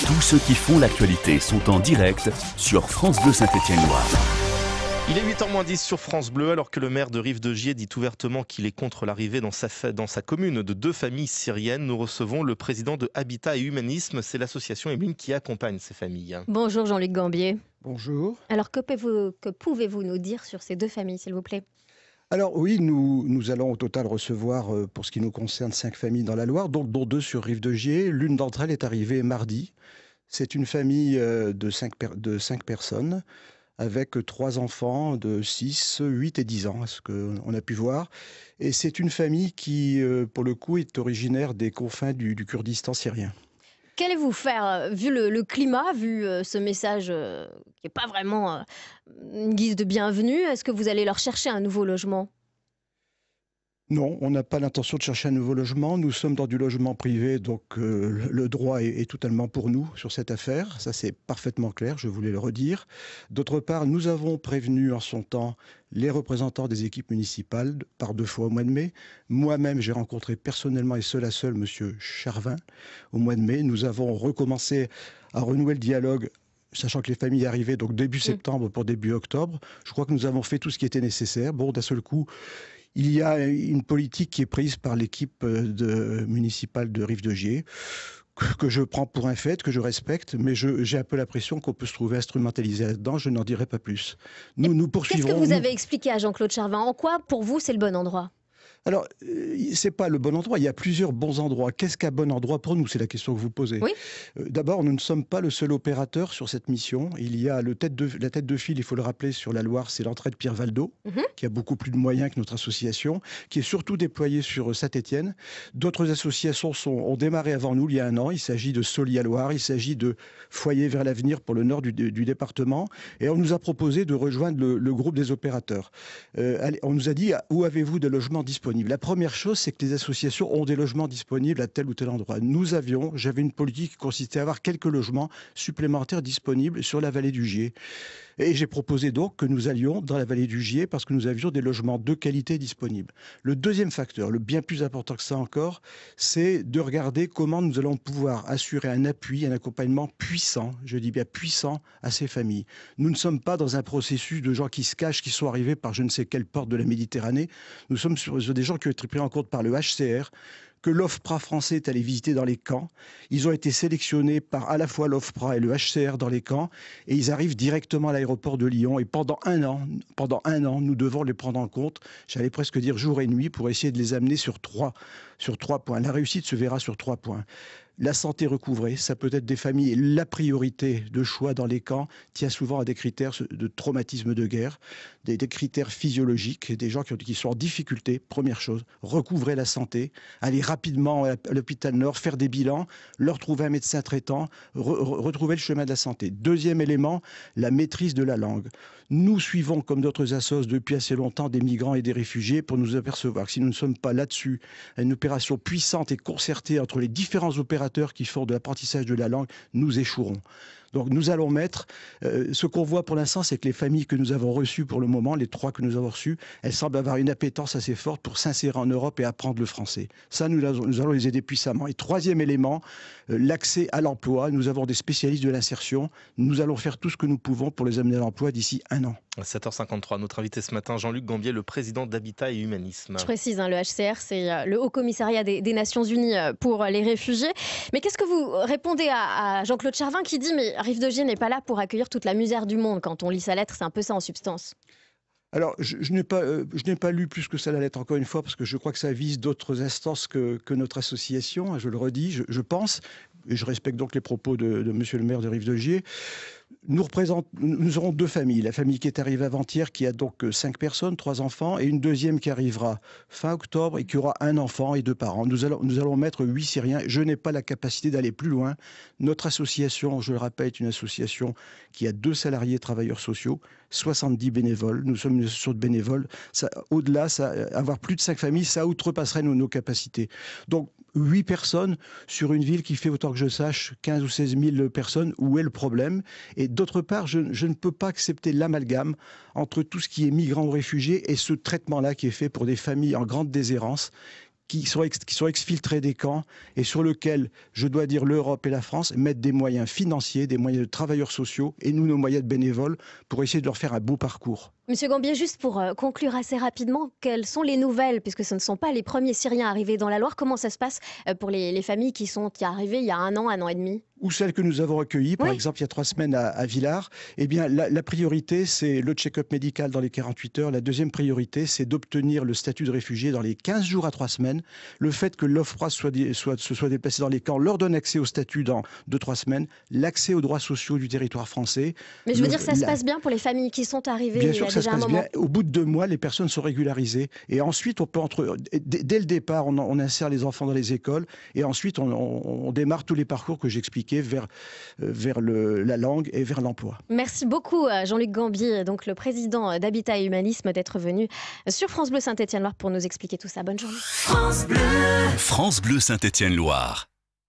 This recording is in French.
Tous ceux qui font l'actualité sont en direct sur France Bleu Saint-Étienne-Loire. Il est 8h moins 10 sur France Bleu, alors que le maire de Rive-de-Gier dit ouvertement qu'il est contre l'arrivée dans sa commune de 2 familles syriennes. Nous recevons le président de Habitat et Humanisme. C'est l'association Emeline qui accompagne ces familles. Bonjour Jean-Luc Gambier. Bonjour. Alors que pouvez-vous nous dire sur ces 2 familles, s'il vous plaît? Alors oui, nous allons au total recevoir, pour ce qui nous concerne, 5 familles dans la Loire, dont 2 sur Rive-de-Gier. L'une d'entre elles est arrivée mardi. C'est une famille de 5 personnes, avec 3 enfants de 6, 8 et 10 ans, à ce qu'on a pu voir. Et c'est une famille qui, pour le coup, est originaire des confins du Kurdistan syrien. Qu'allez-vous faire, vu le climat, vu ce message qui n'est pas vraiment une guise de bienvenue? Est-ce que vous allez leur chercher un nouveau logement? Non, on n'a pas l'intention de chercher un nouveau logement. Nous sommes dans du logement privé, donc le droit est totalement pour nous sur cette affaire. Ça, c'est parfaitement clair, je voulais le redire. D'autre part, nous avons prévenu en son temps les représentants des équipes municipales par 2 fois au mois de mai. Moi-même, j'ai rencontré personnellement et seul à seul M. Charvin au mois de mai. Nous avons recommencé à renouer le dialogue, sachant que les familles arrivaient donc début septembre pour début octobre. Je crois que nous avons fait tout ce qui était nécessaire. Bon, d'un seul coup, il y a une politique qui est prise par l'équipe municipale de Rive-de-Gier, que je prends pour un fait, que je respecte, mais j'ai un peu l'impression qu'on peut se trouver instrumentalisé là-dedans. Je n'en dirai pas plus. Nous poursuivrons. Qu'est-ce que vous avez expliqué à Jean-Claude Charvin? En quoi, pour vous, c'est le bon endroit? Alors, c'est pas le bon endroit. Il y a plusieurs bons endroits. Qu'est-ce qu'un bon endroit pour nous? C'est la question que vous posez. Oui. D'abord, nous ne sommes pas le seul opérateur sur cette mission. Il y a la tête de file, il faut le rappeler, sur la Loire, c'est l'entrée de Pierre Valdo, qui a beaucoup plus de moyens que notre association, qui est surtout déployée sur Saint-Étienne. D'autres associations ont démarré avant nous, il y a 1 an. Il s'agit de Solia Loire, il s'agit de Foyer vers l'avenir pour le nord du département. Et on nous a proposé de rejoindre le groupe des opérateurs. On nous a dit, où avez-vous des logements disponibles? La première chose, c'est que les associations ont des logements disponibles à tel ou tel endroit. J'avais une politique qui consistait à avoir quelques logements supplémentaires disponibles sur la vallée du Gier. Et j'ai proposé donc que nous allions dans la vallée du Gier parce que nous avions des logements de qualité disponibles. Le deuxième facteur, le bien plus important que ça encore, c'est de regarder comment nous allons pouvoir assurer un appui, un accompagnement puissant, je dis bien puissant, à ces familles. Nous ne sommes pas dans un processus de gens qui se cachent, qui sont arrivés par je ne sais quelle porte de la Méditerranée. Nous sommes sur des gens qui ont été pris en compte par le HCR, que l'OFPRA français est allé visiter dans les camps. Ils ont été sélectionnés par à la fois l'OFPRA et le HCR dans les camps, et ils arrivent directement à l'aéroport de Lyon. Et pendant un an, nous devons les prendre en compte, j'allais presque dire jour et nuit, pour essayer de les amener sur trois points. La réussite se verra sur 3 points. La santé recouvrée, ça peut être des familles. La priorité de choix dans les camps tient souvent à des critères de traumatisme de guerre, des critères physiologiques, des gens qui sont en difficulté. Première chose, recouvrer la santé, aller rapidement à l'hôpital Nord, faire des bilans, leur trouver un médecin traitant, retrouver le chemin de la santé. Deuxième élément, la maîtrise de la langue. Nous suivons, comme d'autres assos depuis assez longtemps, des migrants et des réfugiés pour nous apercevoir que si nous ne sommes pas là-dessus, à une opération puissante et concertée entre les différents opérateurs qui font de l'apprentissage de la langue, nous échouerons. Donc nous allons mettre, ce qu'on voit pour l'instant, c'est que les familles que nous avons reçues pour le moment, les 3 que nous avons reçues, elles semblent avoir une appétence assez forte pour s'insérer en Europe et apprendre le français. Ça, nous allons les aider puissamment. Et troisième élément, l'accès à l'emploi. Nous avons des spécialistes de l'insertion. Nous allons faire tout ce que nous pouvons pour les amener à l'emploi d'ici 1 an. À 7h53, notre invité ce matin, Jean-Luc Gambier, le président d'Habitat et Humanisme. Je précise, le HCR, c'est le Haut Commissariat des Nations Unies pour les réfugiés. Mais qu'est-ce que vous répondez à Jean-Claude Charvin qui dit « mais Rive-de-Gier n'est pas là pour accueillir toute la misère du monde ». Quand on lit sa lettre, c'est un peu ça en substance. Alors, je n'ai pas lu plus que ça la lettre, encore une fois, parce que je crois que ça vise d'autres instances que notre association. Je le redis, je pense, et je respecte donc les propos de monsieur le maire de Rive-de-Gier. Nous aurons 2 familles. La famille qui est arrivée avant-hier, qui a donc 5 personnes, 3 enfants, et une deuxième qui arrivera fin octobre et qui aura 1 enfant et 2 parents. Nous allons mettre 8 Syriens. Je n'ai pas la capacité d'aller plus loin. Notre association, je le rappelle, est une association qui a 2 salariés travailleurs sociaux, 70 bénévoles. Nous sommes une association de bénévoles. Au-delà, avoir plus de 5 familles, ça outrepasserait nos capacités. Donc, 8 personnes sur une ville qui fait, autant que je sache, 15 ou 16 000 personnes. Où est le problème? Et d'autre part, je ne peux pas accepter l'amalgame entre tout ce qui est migrants ou réfugiés et ce traitement-là qui est fait pour des familles en grande déshérence qui sont exfiltrés des camps et sur lequel, je dois dire, l'Europe et la France mettent des moyens financiers, des moyens de travailleurs sociaux et nous, nos moyens de bénévoles pour essayer de leur faire un beau parcours. Monsieur Gambier, juste pour conclure assez rapidement, quelles sont les nouvelles, puisque ce ne sont pas les premiers Syriens arrivés dans la Loire, comment ça se passe pour les familles qui sont arrivées il y a un an et demi ? Ou celles que nous avons recueillies, par exemple il y a 3 semaines à Villars, eh bien la priorité c'est le check-up médical dans les 48 heures. La deuxième priorité c'est d'obtenir le statut de réfugié dans les 15 jours à 3 semaines. Le fait que l'OFPRA se soit déplacé dans les camps leur donne accès au statut dans 2-3 semaines, l'accès aux droits sociaux du territoire français. Mais je veux dire, ça se passe bien pour les familles qui sont arrivées bien il y sûr a que ça déjà se passe un moment. bien. Au bout de 2 mois, les personnes sont régularisées. Et ensuite, on peut dès le départ, on insère les enfants dans les écoles. Et ensuite, on démarre tous les parcours que j'expliquais vers la langue et vers l'emploi. Merci beaucoup Jean-Luc Gambier, donc le président d'Habitat et Humanisme, d'être venu sur France Bleu Saint-Étienne-Loire pour nous expliquer tout ça. Bonne journée. France Bleu Saint-Étienne-Loire.